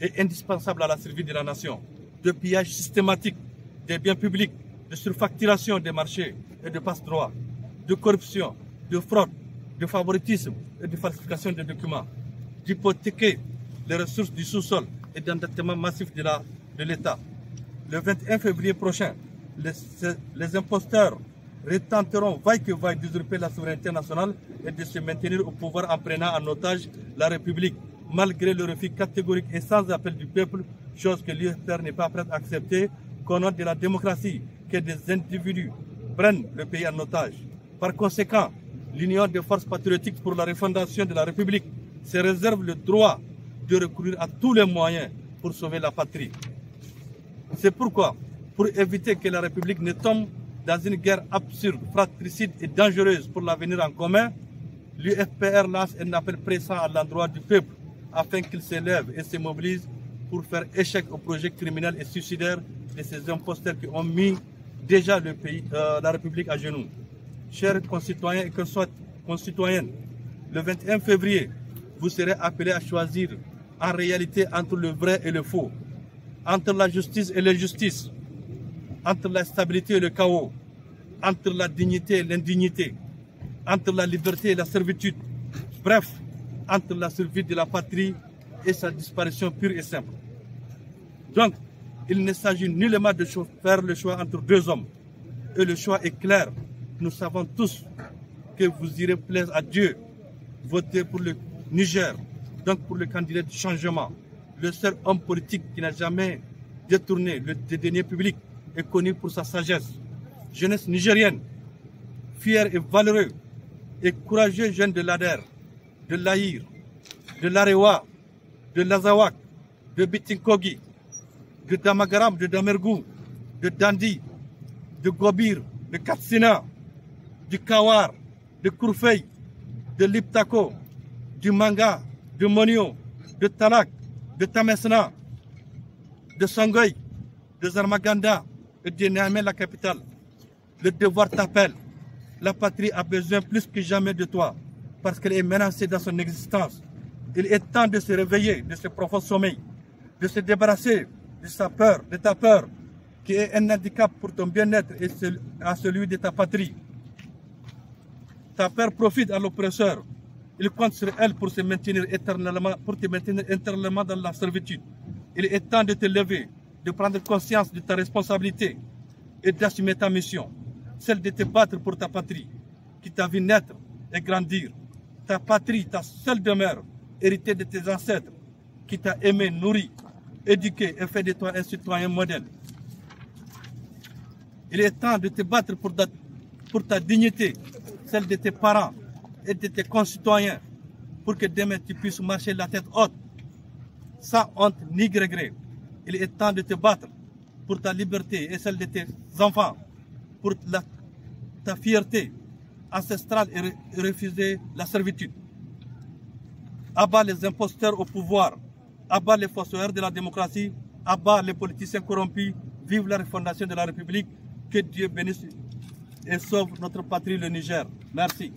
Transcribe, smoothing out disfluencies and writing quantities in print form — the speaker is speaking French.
est indispensable à la survie de la nation. De pillage systématique des biens publics, de surfacturation des marchés et de passe-droit, de corruption, de fraude, de favoritisme et de falsification des documents, d'hypothéquer les ressources du sous-sol et d'endettement massif de l'État. Le 21 février prochain, les imposteurs retenteront vaille que vaille d'usurper la souveraineté nationale et de se maintenir au pouvoir en prenant en otage la République, malgré le refus catégorique et sans appel du peuple, chose que l'UFR n'est pas prête à accepter, qu'au nom de la démocratie, que des individus prennent le pays en otage. Par conséquent, l'Union des forces patriotiques pour la refondation de la République se réserve le droit de recourir à tous les moyens pour sauver la patrie. C'est pourquoi, pour éviter que la République ne tombe dans une guerre absurde, fratricide et dangereuse pour l'avenir en commun, l'UFPR lance un appel pressant à l'endroit du peuple afin qu'il s'élève et se mobilise pour faire échec au projet criminel et suicidaire de ces imposteurs qui ont mis déjà le pays, la République à genoux. Chers concitoyens et concitoyennes, le 21 février, vous serez appelés à choisir en réalité entre le vrai et le faux, entre la justice et l'injustice, entre la stabilité et le chaos, entre la dignité et l'indignité, entre la liberté et la servitude, bref, entre la survie de la patrie et sa disparition pure et simple. Donc, il ne s'agit nullement de faire le choix entre deux hommes. Et le choix est clair. Nous savons tous que vous irez plaire à Dieu, voter pour le Niger, donc pour le candidat du changement, le seul homme politique qui n'a jamais détourné le deniers public est connu pour sa sagesse. Jeunesse nigérienne, fière et valeureux et courageux jeunes de l'Ader, de l'Aïr, de l'Arewa, de l'Azawak, de Bitinkogi, de Damagaram, de Damergou, de Dandi, de Gobir, de Katsina, du Kawar, de Kourfei, de Liptako, du Manga, de Monio, de Talak, de Tamesna, de Songoy, de Zarmaganda et de Niamey, la capitale. Le devoir t'appelle. La patrie a besoin plus que jamais de toi parce qu'elle est menacée dans son existence. Il est temps de se réveiller de ce profond sommeil, de se débarrasser de ta peur, qui est un handicap pour ton bien-être et à celui de ta patrie. Ta peur profite à l'oppresseur. Il compte sur elle pour te maintenir éternellement dans la servitude. Il est temps de te lever, de prendre conscience de ta responsabilité et d'assumer ta mission, celle de te battre pour ta patrie, qui t'a vu naître et grandir. Ta patrie, ta seule demeure, héritée de tes ancêtres, qui t'a aimé, nourri, éduqué et fait de toi un citoyen modèle. Il est temps de te battre pour ta dignité, celle de tes parents et de tes concitoyens, pour que demain tu puisses marcher la tête haute, sans honte ni regret. Il est temps de te battre pour ta liberté et celle de tes enfants, pour ta fierté ancestrale et refuser la servitude. Abat les imposteurs au pouvoir, abat les fossoyeurs de la démocratie, abat les politiciens corrompus. Vive la refondation de la République. Que Dieu bénisse et sauve notre patrie, le Niger. Merci.